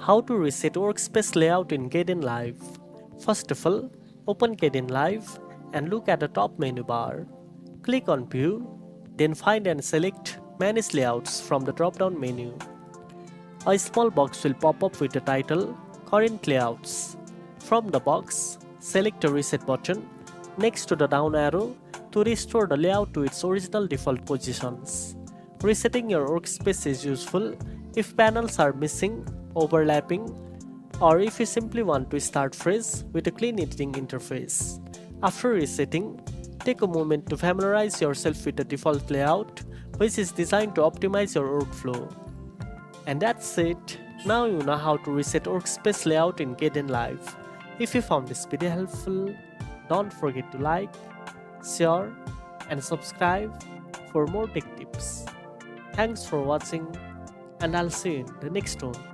How to reset workspace layout in Kdenlive. First of all, open Kdenlive and look at the top menu bar. Click on View, then find and select Manage Layouts from the drop-down menu. A small box will pop up with the title Current Layouts. From the box, select the Reset button next to the down arrow to restore the layout to its original default positions. Resetting your workspace is useful if panels are missing, overlapping, or if you simply want to start fresh with a clean editing interface. After resetting, take a moment to familiarize yourself with the default layout, which is designed to optimize your workflow. And that's it. Now you know how to reset workspace layout in Kdenlive. If you found this video helpful, don't forget to like, share, and subscribe for more tech tips. Thanks for watching, and I'll see you in the next one.